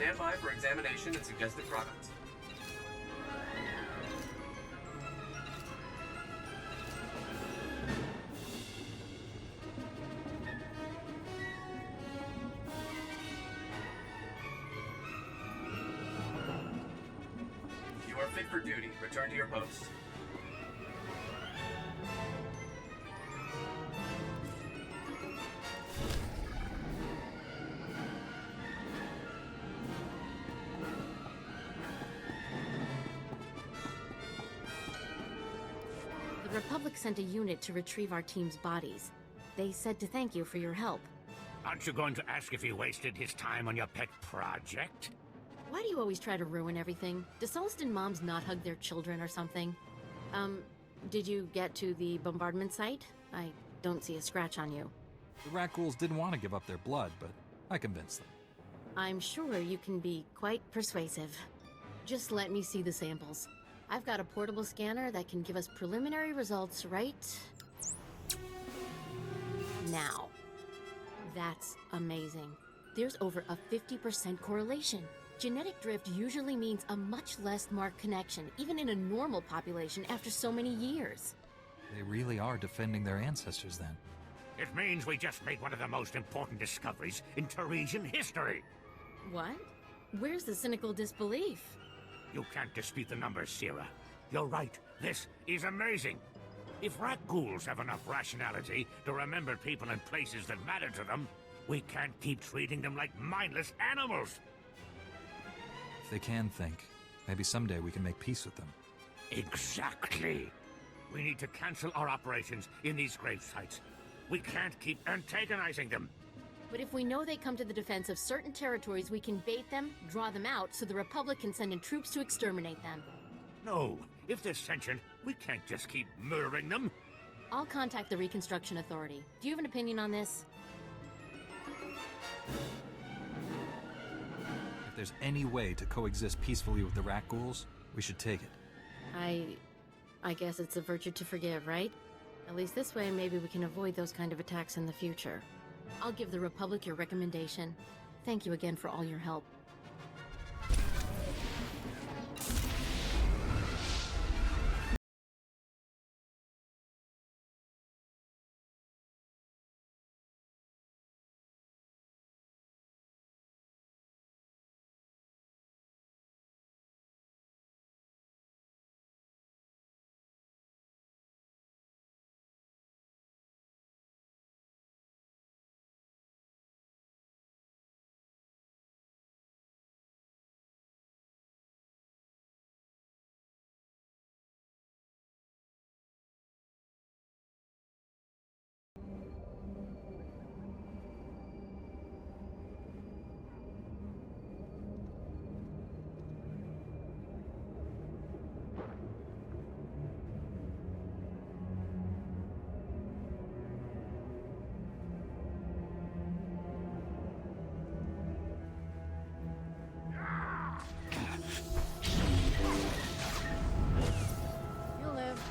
Stand by for examination and suggested products. You are fit for duty. Return to your post. The Republic sent a unit to retrieve our team's bodies. They said to thank you for your help. Aren't you going to ask if he wasted his time on your pet project? Why do you always try to ruin everything? Do Sulston moms not hug their children or something? Did you get to the bombardment site? I don't see a scratch on you. The rat ghouls didn't want to give up their blood, but I convinced them. I'm sure you can be quite persuasive. Just let me see the samples. I've got a portable scanner that can give us preliminary results right now. That's amazing. There's over a 50% correlation. Genetic drift usually means a much less marked connection, even in a normal population after so many years. They really are defending their ancestors then. It means we just made one of the most important discoveries in Teresian history. What? Where's the cynical disbelief? You can't dispute the numbers, Sierra. You're right. This is amazing. If rat ghouls have enough rationality to remember people and places that matter to them, we can't keep treating them like mindless animals. If they can think, maybe someday we can make peace with them. Exactly. We need to cancel our operations in these grave sites. We can't keep antagonizing them. But if we know they come to the defense of certain territories, we can bait them, draw them out, so the Republic can send in troops to exterminate them. No, if they're sentient, we can't just keep murdering them. I'll contact the Reconstruction Authority. Do you have an opinion on this? If there's any way to coexist peacefully with the rat ghouls, we should take it. I guess it's a virtue to forgive, right? At least this way, maybe we can avoid those kind of attacks in the future. I'll give the Republic your recommendation. Thank you again for all your help. You'll live.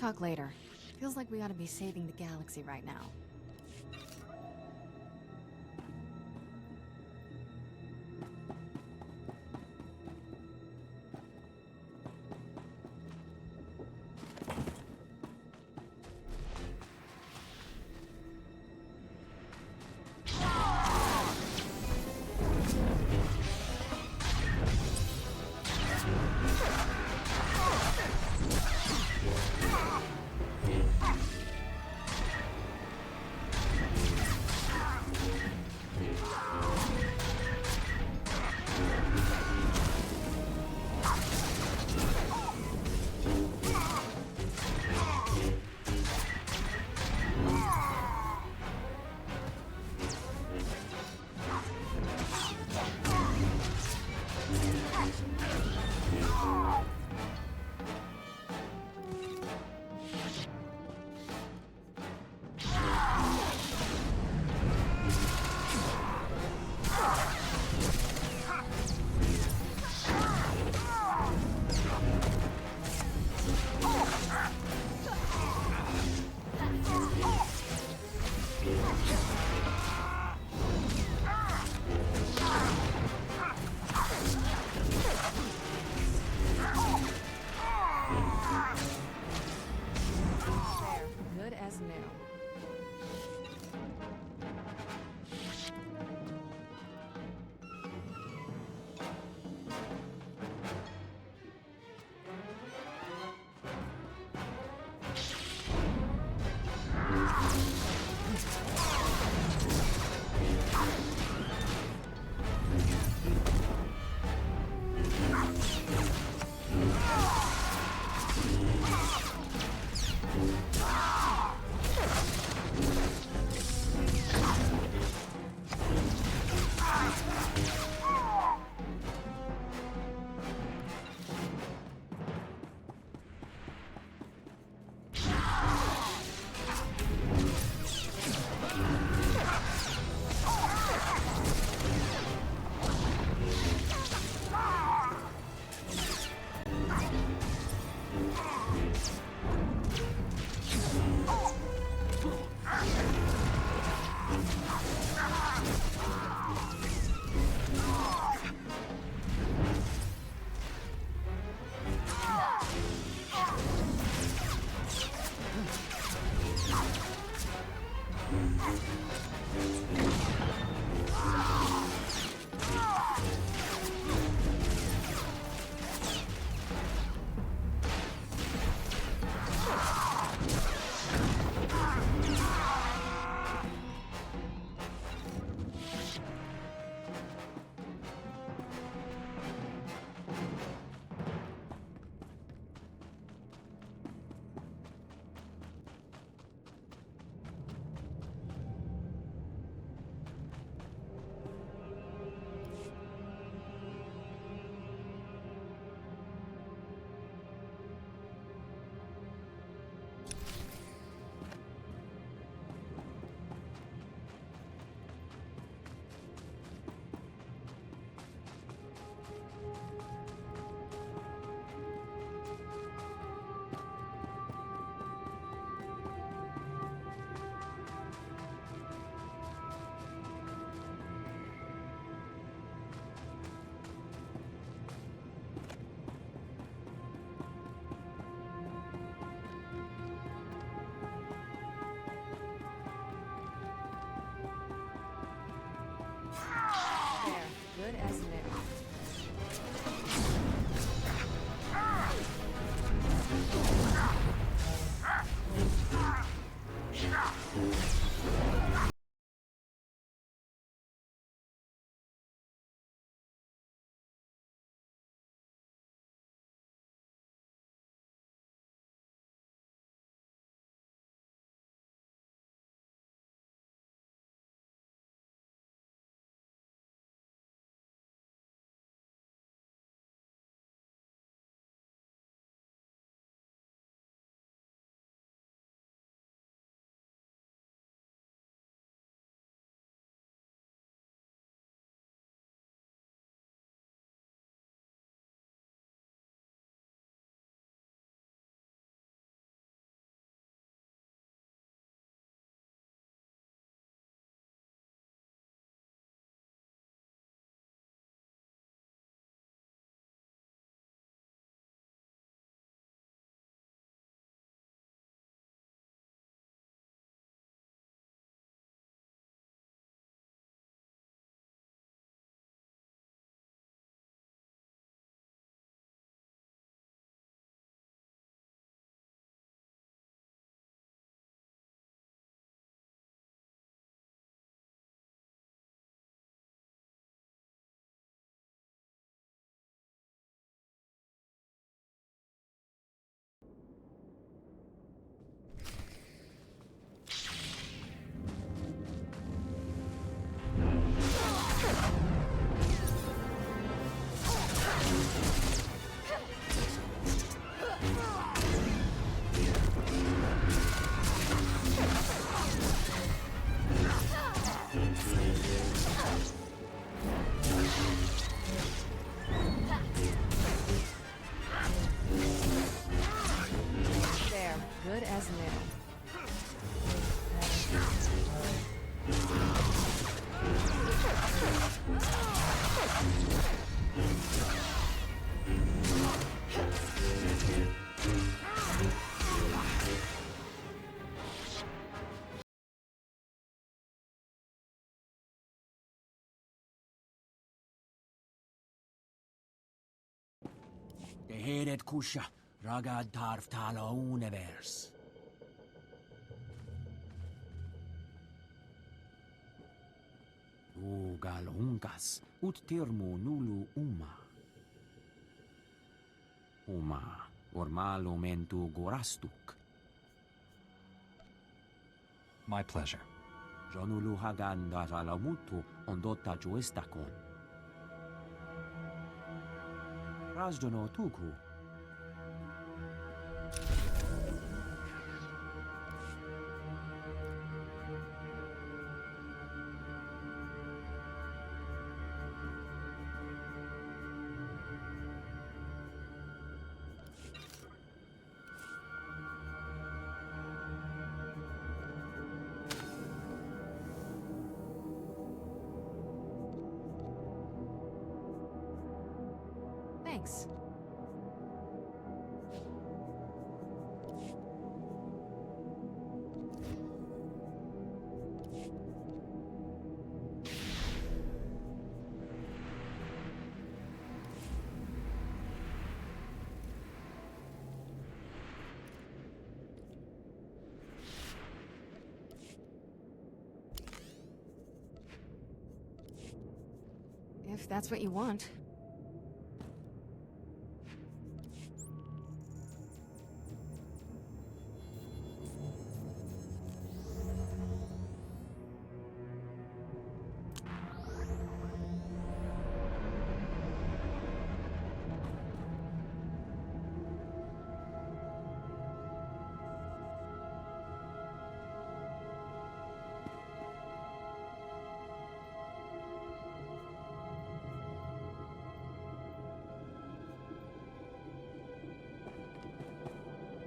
Talk later. Feels like we ought to be saving the galaxy right now. Good as new. Good as new. Heret kusha, ragad tarf tala univers. Ugal unkas, ut termo nulu uma. Uma, ormalo mentu gorastuk. My pleasure. Jonulu hagan dasalamutu ondota juestakon. Razdono tuku. Thanks. If that's what you want.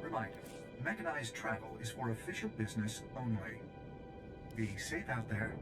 Reminder, mechanized travel is for official business only. Be safe out there.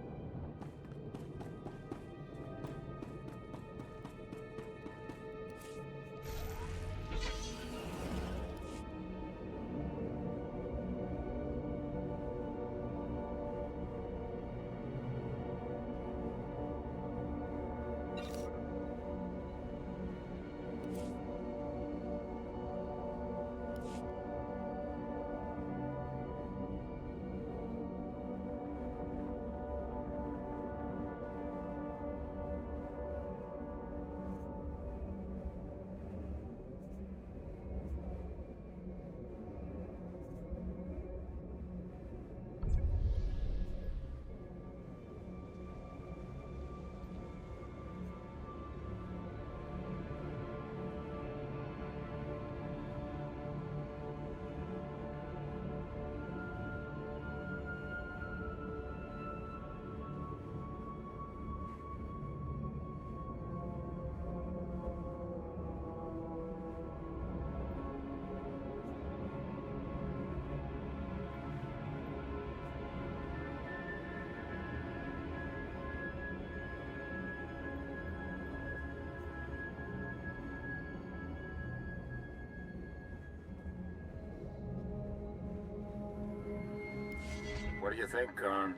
What do you think, Khan?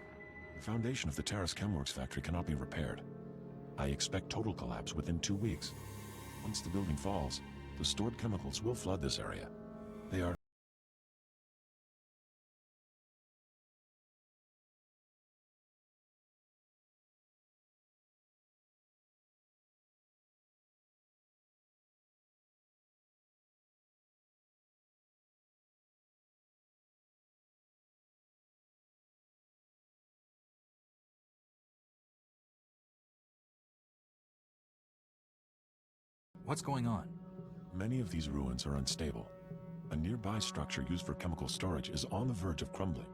The foundation of the Terrace Chemworks factory cannot be repaired. I expect total collapse within 2 weeks. Once the building falls, the stored chemicals will flood this area. They are... What's going on? Many of these ruins are unstable. A nearby structure used for chemical storage is on the verge of crumbling.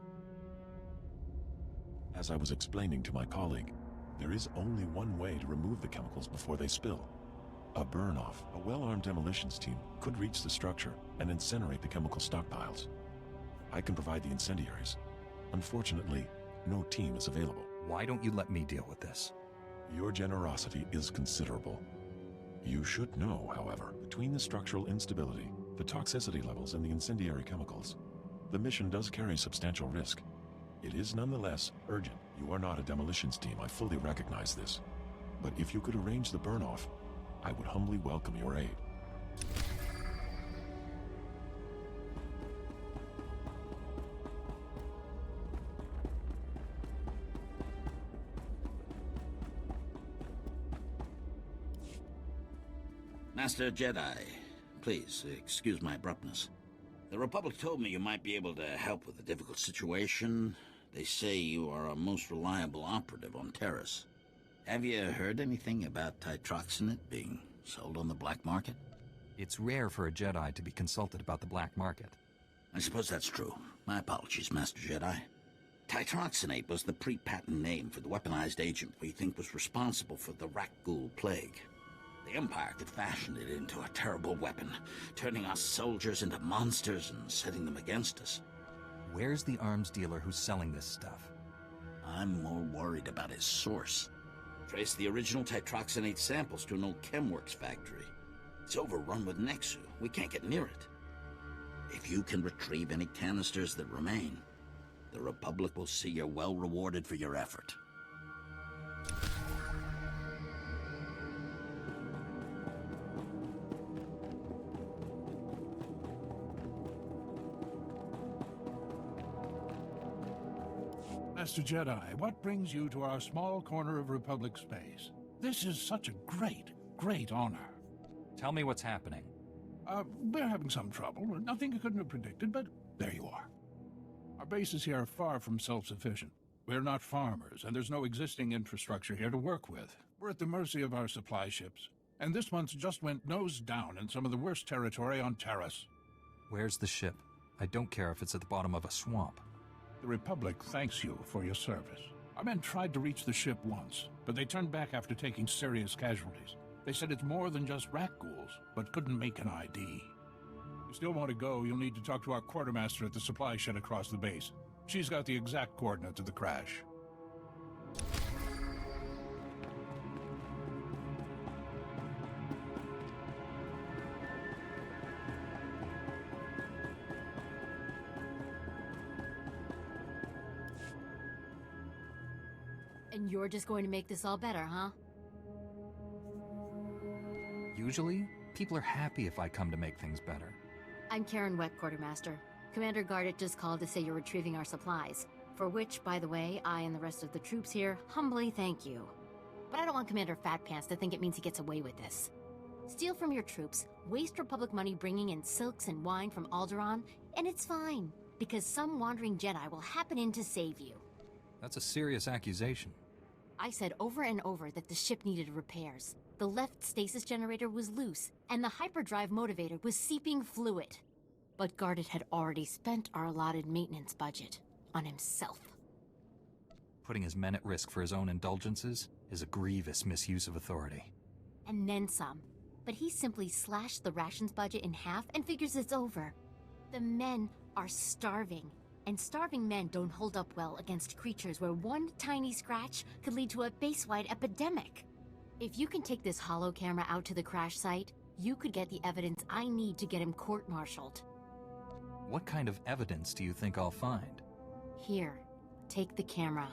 As I was explaining to my colleague, there is only one way to remove the chemicals before they spill. A burn-off. A well-armed demolitions team could reach the structure and incinerate the chemical stockpiles. I can provide the incendiaries. Unfortunately, no team is available. Why don't you let me deal with this? Your generosity is considerable. You should know, however, between the structural instability, the toxicity levels, and the incendiary chemicals, the mission does carry substantial risk. It is nonetheless urgent. You are not a demolitions team, I fully recognize this. But if you could arrange the burn-off, I would humbly welcome your aid. Master Jedi, please excuse my abruptness. The Republic told me you might be able to help with a difficult situation. They say you are a most reliable operative on Terrace. Have you heard anything about titroxinate being sold on the black market? It's rare for a Jedi to be consulted about the black market. I suppose that's true. My apologies, Master Jedi. Titroxinate was the pre-patent name for the weaponized agent we think was responsible for the Rakghoul plague. The Empire could fashion it into a terrible weapon, turning our soldiers into monsters and setting them against us. Where's the arms dealer who's selling this stuff? I'm more worried about his source. Trace the original titroxinate samples to an old Chemworks factory. It's overrun with Nexu. We can't get near it. If you can retrieve any canisters that remain, the Republic will see you're well rewarded for your effort. Master Jedi, what brings you to our small corner of Republic space? This is such a great honor. Tell me what's happening. We're having some trouble. Nothing you couldn't have predicted, but there you are. Our bases here are far from self-sufficient. We're not farmers, and there's no existing infrastructure here to work with. We're at the mercy of our supply ships. And this month just went nose down in some of the worst territory on Terrace. Where's the ship? I don't care if it's at the bottom of a swamp. The Republic thanks you for your service. Our men tried to reach the ship once, but they turned back after taking serious casualties. They said it's more than just Rakghouls, but couldn't make an ID. If you still want to go, you'll need to talk to our quartermaster at the supply shed across the base. She's got the exact coordinates of the crash. And you're just going to make this all better, huh? Usually, people are happy if I come to make things better. I'm Karen Wet, Quartermaster. Commander Gardet just called to say you're retrieving our supplies. For which, by the way, I and the rest of the troops here humbly thank you. But I don't want Commander Fatpants to think it means he gets away with this. Steal from your troops, waste Republic money bringing in silks and wine from Alderaan, and it's fine, because some wandering Jedi will happen in to save you. That's a serious accusation. I said over and over that the ship needed repairs. The left stasis generator was loose, and the hyperdrive motivator was seeping fluid. But Gardet had already spent our allotted maintenance budget on himself. Putting his men at risk for his own indulgences is a grievous misuse of authority. And then some. But he simply slashed the rations budget in half and figures it's over. The men are starving. And starving men don't hold up well against creatures where one tiny scratch could lead to a base-wide epidemic. If you can take this holo camera out to the crash site, you could get the evidence I need to get him court-martialed. What kind of evidence do you think I'll find? Here, take the camera.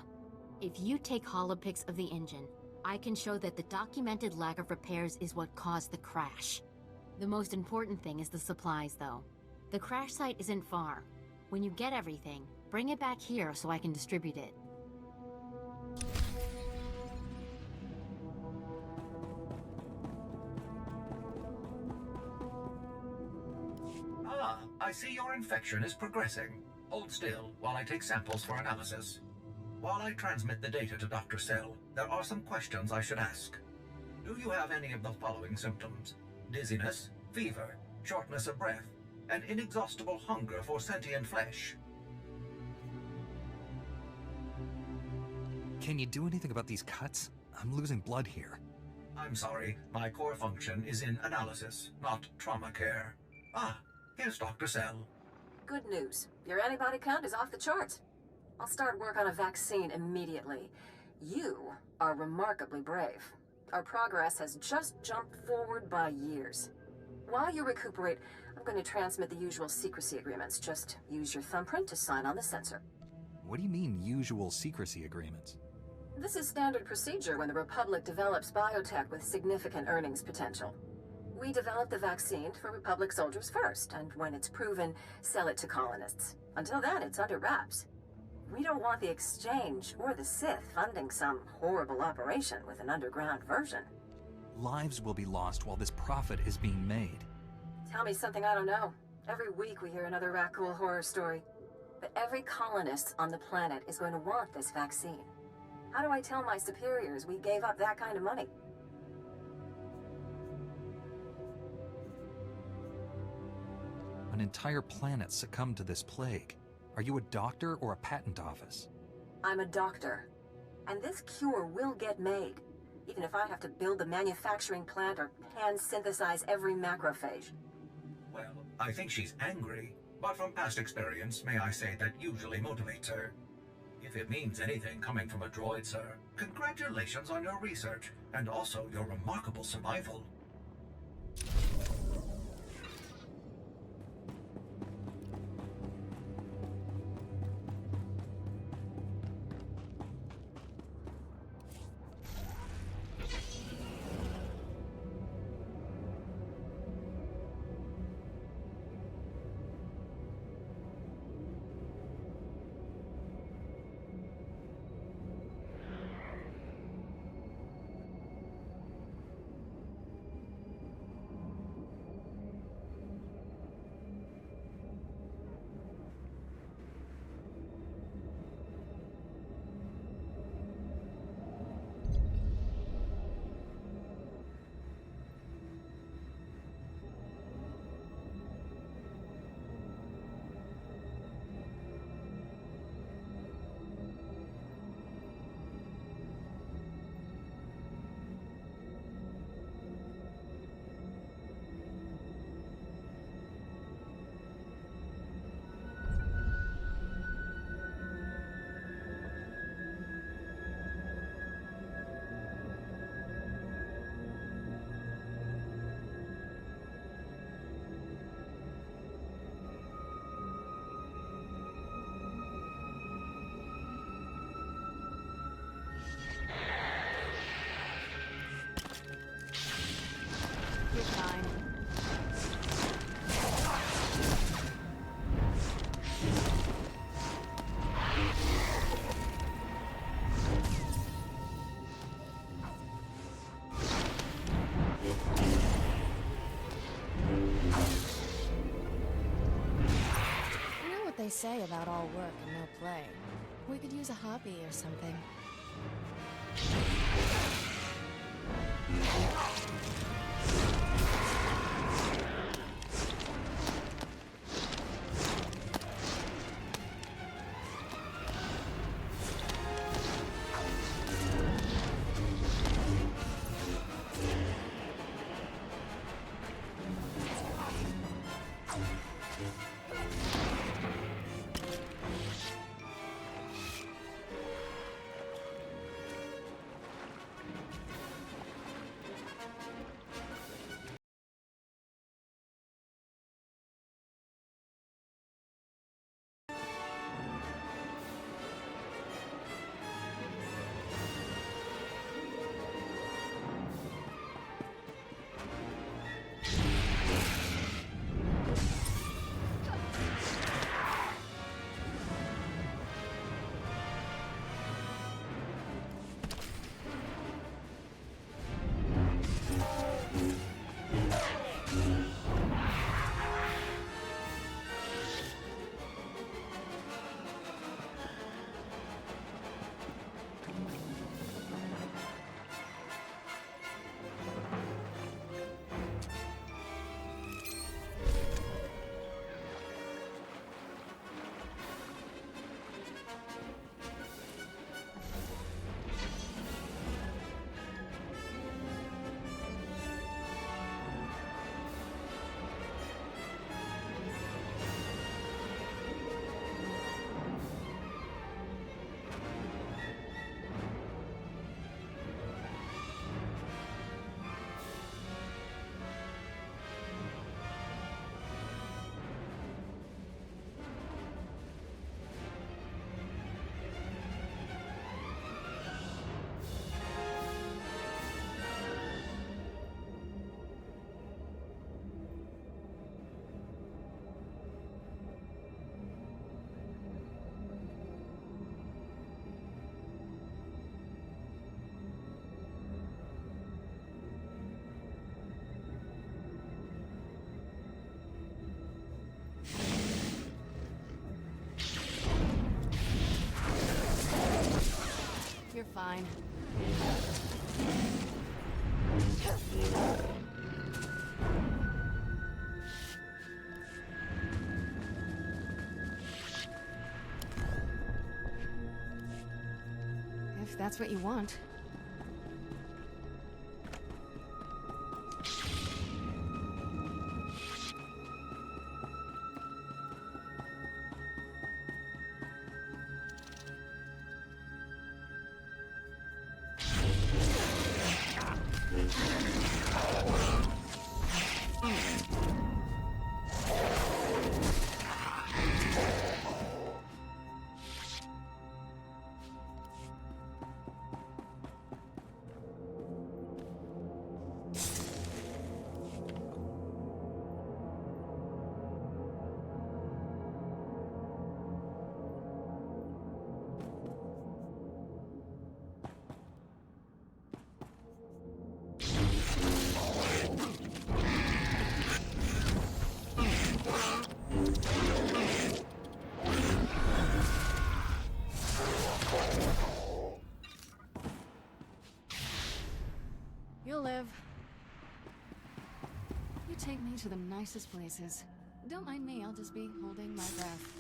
If you take holopics of the engine, I can show that the documented lack of repairs is what caused the crash. The most important thing is the supplies, though. The crash site isn't far. When you get everything, bring it back here so I can distribute it. Ah, I see your infection is progressing. Hold still while I take samples for analysis. While I transmit the data to Dr. Sell, there are some questions I should ask. Do you have any of the following symptoms? Dizziness, fever, shortness of breath, and inexhaustible hunger for sentient flesh? Can you do anything about these cuts? I'm losing blood here. I'm sorry, my core function is in analysis, not trauma care. Ah, here's Dr. Sell. Good news. Your antibody count is off the charts. I'll start work on a vaccine immediately. You are remarkably brave. Our progress has just jumped forward by years. While you recuperate, I'm going to transmit the usual secrecy agreements. Just use your thumbprint to sign on the sensor. What do you mean, usual secrecy agreements? This is standard procedure when the Republic develops biotech with significant earnings potential. We develop the vaccine for Republic soldiers first, and when it's proven, sell it to colonists. Until then, it's under wraps. We don't want the Exchange or the Sith funding some horrible operation with an underground version. Lives will be lost while this profit is being made. Tell me something I don't know. Every week we hear another Rakghoul horror story. But every colonist on the planet is going to want this vaccine. How do I tell my superiors we gave up that kind of money? An entire planet succumbed to this plague. Are you a doctor or a patent office? I'm a doctor. And this cure will get made, even if I have to build the manufacturing plant or hand-synthesize every macrophage. Well, I think she's angry, but from past experience, may I say that usually motivates her. If it means anything coming from a droid, sir, congratulations on your research, and also your remarkable survival. You're fine. You know what they say about all work and no play. We could use a hobby or something. fine. If that's what you want. You'll live. You take me to the nicest places. Don't mind me, I'll just be holding my breath.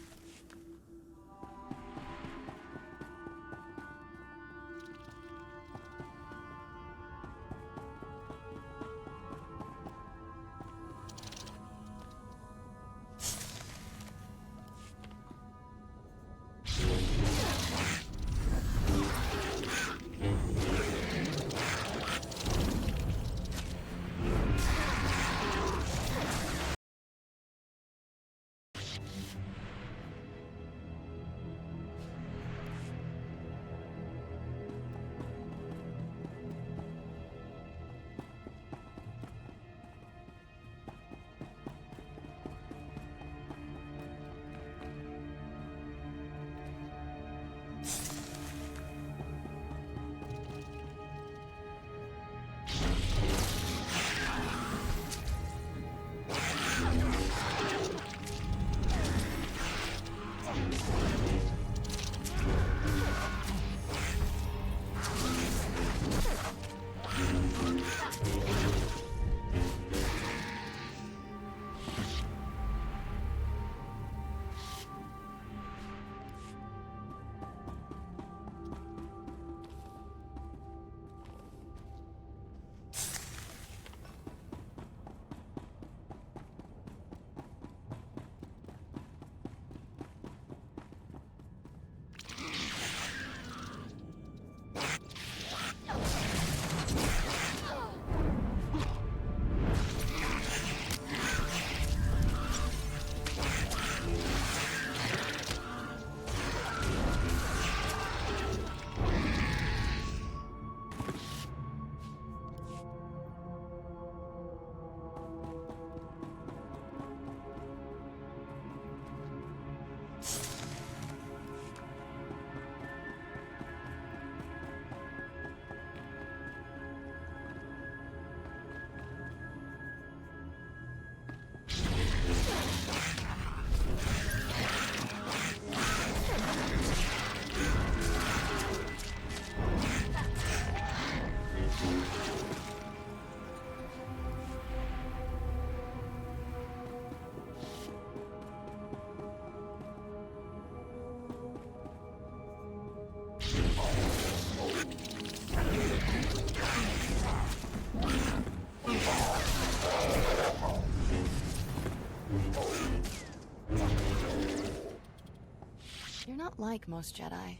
You're not like most Jedi.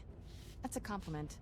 That's a compliment.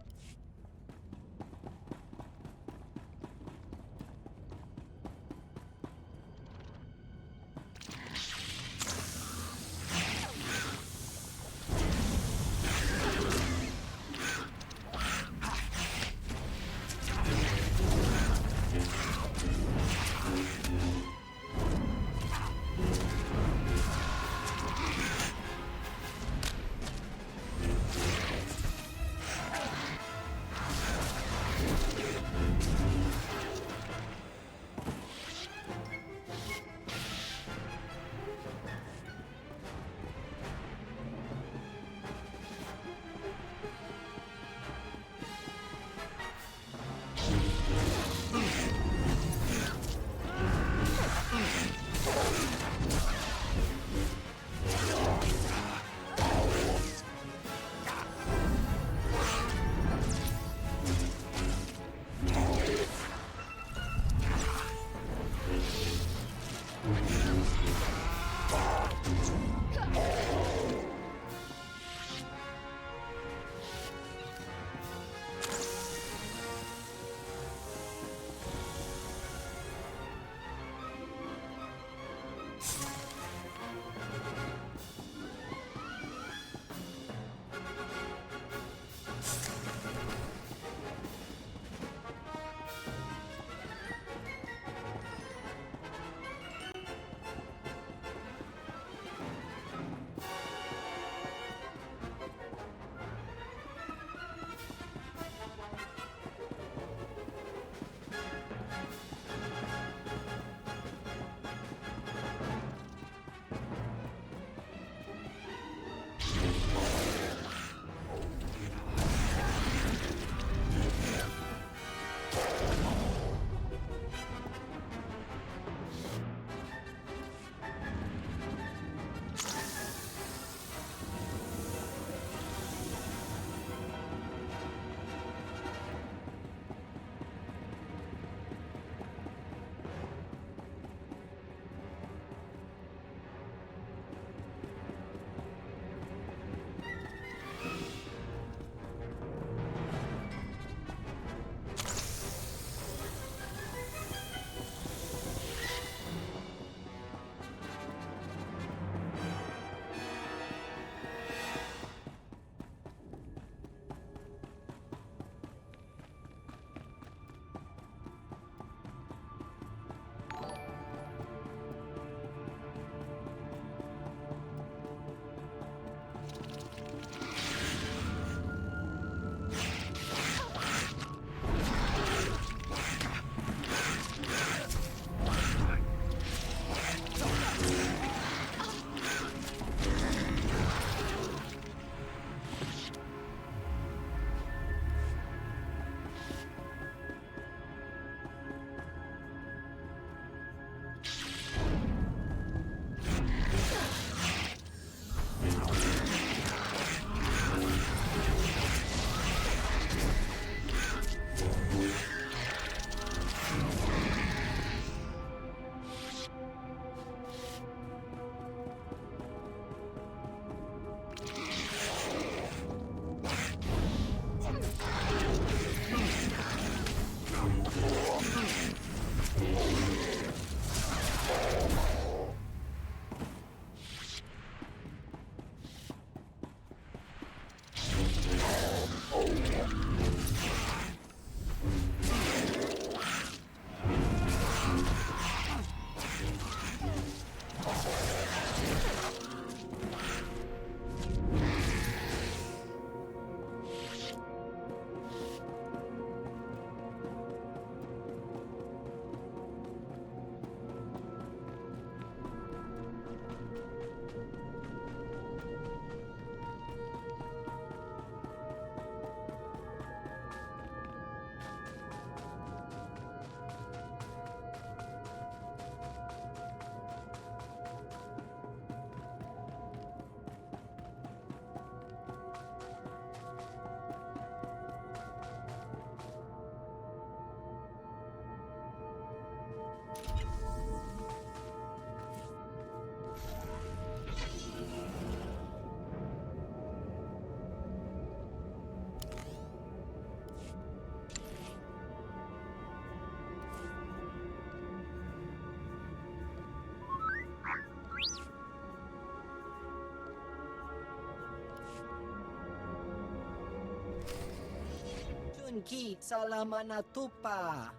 Ki salama na tupa.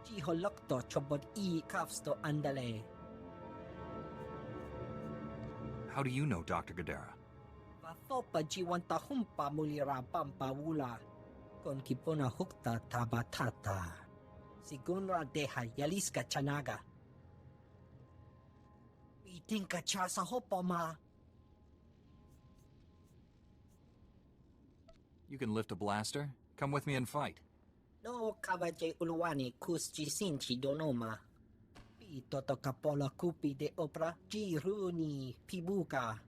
Jiholok to chobot cuffs to andale. How do you know Dr. Gadara? Vafopa jiwanta humpa mulira pampawula. Kon kipona hukta tabatata. Sigunra deha yaliska chanaga. Iting ka cha sa hopa ma. You can lift a blaster? Come with me and fight. No kawaje ulwani kusji sinchi donoma. Pi toto kapola kupi de opera jiruni pibuka.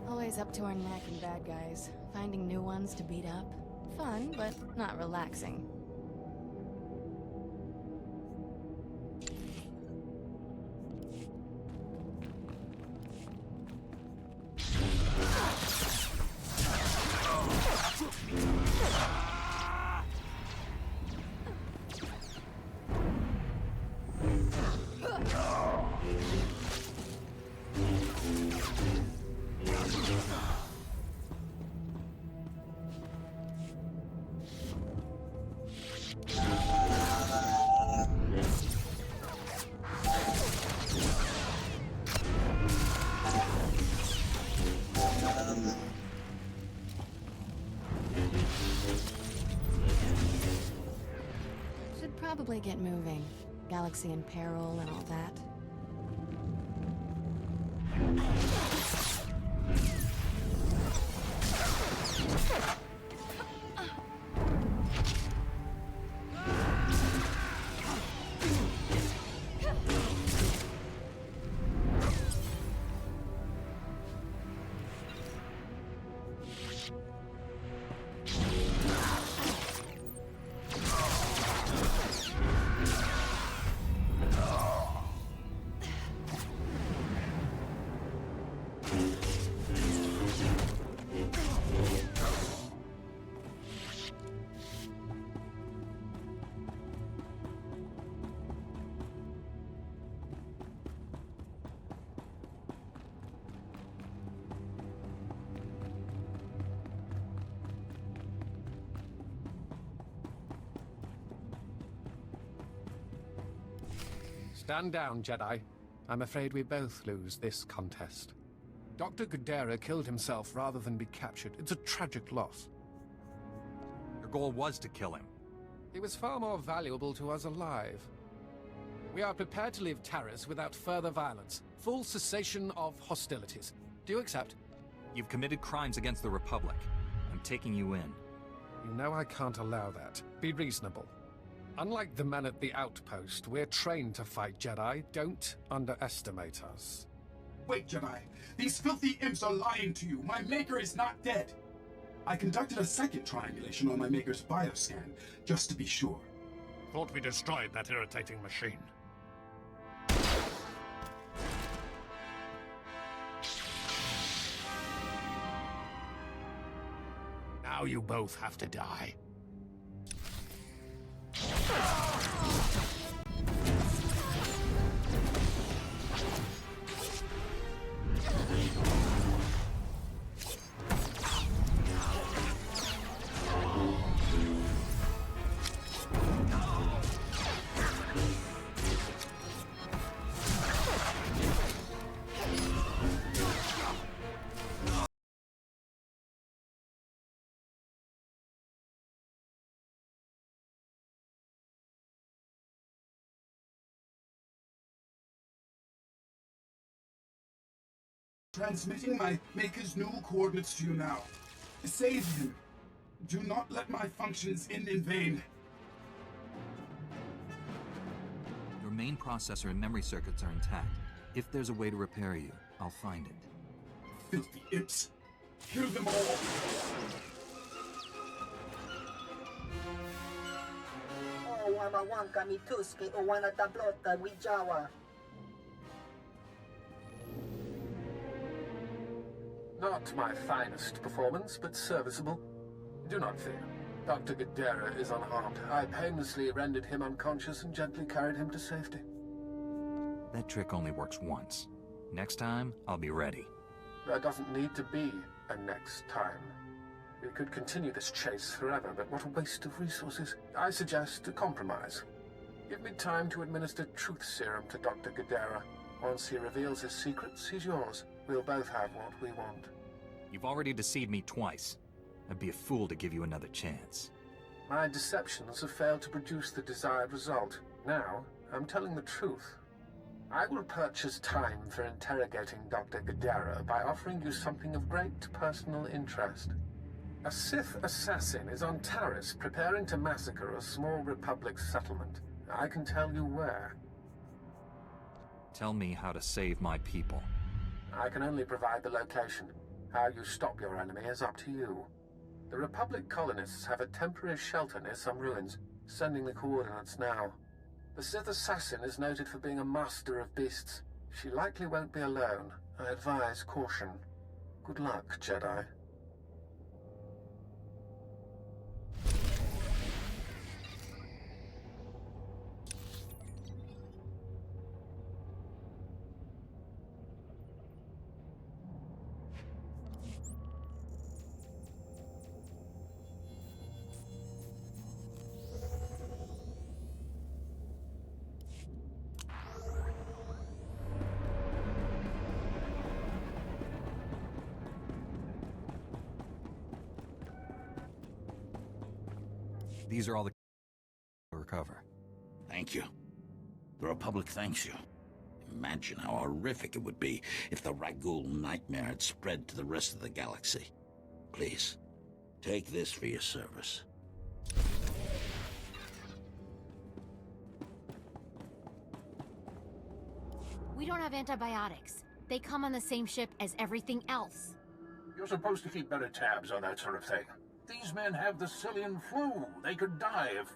Always up to our neck in bad guys. Finding new ones to beat up. Fun, but not relaxing. Should probably get moving. Galaxy in peril and all that. Stand down, Jedi. I'm afraid we both lose this contest. Dr. Gudera killed himself rather than be captured. It's a tragic loss. Your goal was to kill him. He was far more valuable to us alive. We are prepared to leave Taris without further violence. Full cessation of hostilities. Do you accept? You've committed crimes against the Republic. I'm taking you in. You know I can't allow that. Be reasonable. Unlike the men at the outpost, we're trained to fight, Jedi. Don't underestimate us. Wait, Jedi. These filthy imps are lying to you. My Maker is not dead. I conducted a second triangulation on my Maker's bioscan, just to be sure. Thought we destroyed that irritating machine. Now you both have to die. Transmitting my Maker's new coordinates to you now. Save him. Do not let my functions end in vain. Your main processor and memory circuits are intact. If there's a way to repair you, I'll find it. Filthy imps. Kill them all. Wamawangka mituski o wana tablota wijawa. Not my finest performance, but serviceable. Do not fear. Dr. Gudera is unharmed. I painlessly rendered him unconscious and gently carried him to safety. That trick only works once. Next time, I'll be ready. There doesn't need to be a next time. We could continue this chase forever, but what a waste of resources. I suggest a compromise. Give me time to administer truth serum to Dr. Gudera. Once he reveals his secrets, he's yours. We'll both have what we want. You've already deceived me twice. I'd be a fool to give you another chance. My deceptions have failed to produce the desired result. Now, I'm telling the truth. I will purchase time for interrogating Dr. Gadara by offering you something of great personal interest. A Sith assassin is on Taris preparing to massacre a small Republic settlement. I can tell you where. Tell me how to save my people. I can only provide the location. How you stop your enemy is up to you. The Republic colonists have a temporary shelter near some ruins. Sending the coordinates now. The Sith assassin is noted for being a master of beasts. She likely won't be alone. I advise caution. Good luck, Jedi. These are all the to recover. Thank you. The Republic thanks you. Imagine how horrific it would be if the Ragul nightmare had spread to the rest of the galaxy. Please, take this for your service. We don't have antibiotics. They come on the same ship as everything else. You're supposed to keep better tabs on that sort of thing. These men have the Cillian flu. They could die if...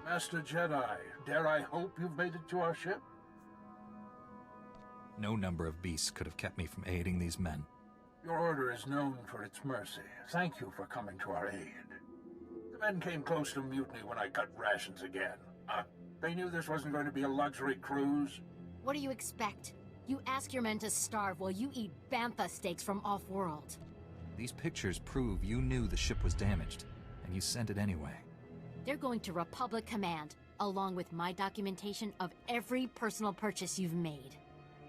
Master Jedi, dare I hope you've made it to our ship? No number of beasts could have kept me from aiding these men. Your order is known for its mercy. Thank you for coming to our aid. The men came close to mutiny when I cut rations again. They knew this wasn't going to be a luxury cruise. What do you expect? You ask your men to starve while you eat bantha steaks from off-world. These pictures prove you knew the ship was damaged, and you sent it anyway. They're going to Republic Command, along with my documentation of every personal purchase you've made.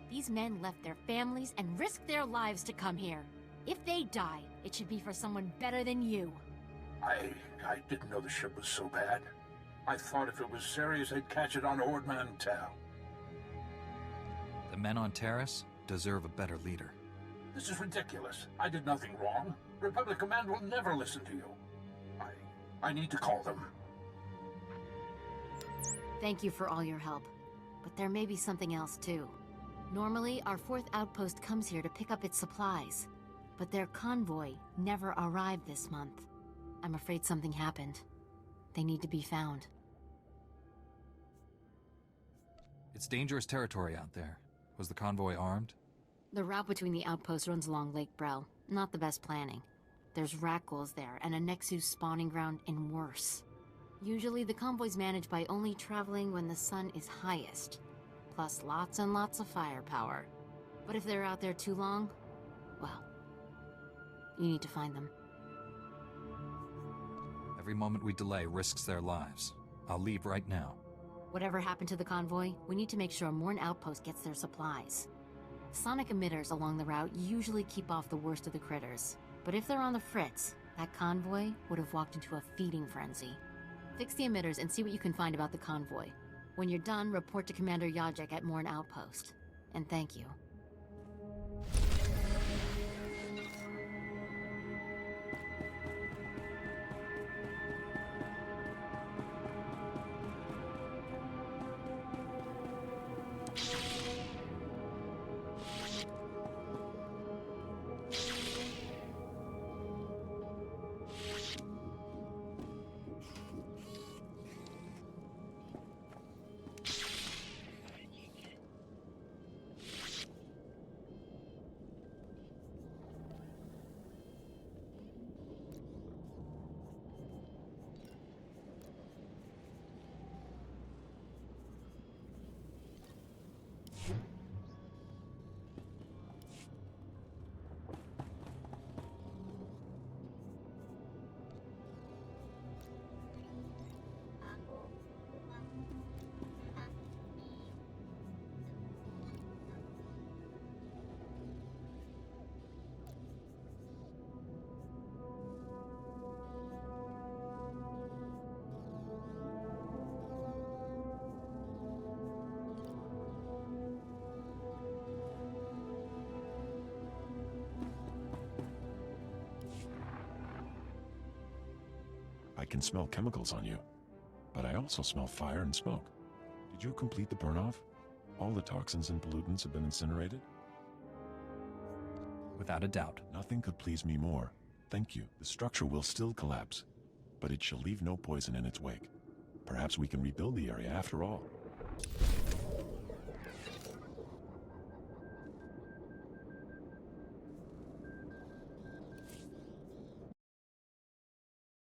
These men left their families and risked their lives to come here. If they die, it should be for someone better than you. I didn't know the ship was so bad. I thought if it was serious, they'd catch it on Ord Mantell. The men on Taris deserve a better leader. This is ridiculous. I did nothing wrong. Republic Command will never listen to you. I need to call them. Thank you for all your help. But there may be something else, too. Normally, our 4th outpost comes here to pick up its supplies. But their convoy never arrived this month. I'm afraid something happened. They need to be found. It's dangerous territory out there. Was the convoy armed? The route between the outposts runs along Lake Brel. Not the best planning. There's Rakghouls there, and a Nexus spawning ground, and worse. Usually the convoy's managed by only traveling when the sun is highest. Plus lots and lots of firepower. But if they're out there too long, well, you need to find them. Every moment we delay risks their lives. I'll leave right now. Whatever happened to the convoy, we need to make sure Morn Outpost gets their supplies. Sonic emitters along the route usually keep off the worst of the critters. But if they're on the fritz, that convoy would have walked into a feeding frenzy. Fix the emitters and see what you can find about the convoy. When you're done, report to Commander Yajek at Morn Outpost. And thank you. I can smell chemicals on you, but I also smell fire and smoke. Did you complete the burn-off? All the toxins and pollutants have been incinerated? Without a doubt. Nothing could please me more. Thank you. The structure will still collapse, but it shall leave no poison in its wake. Perhaps we can rebuild the area after all.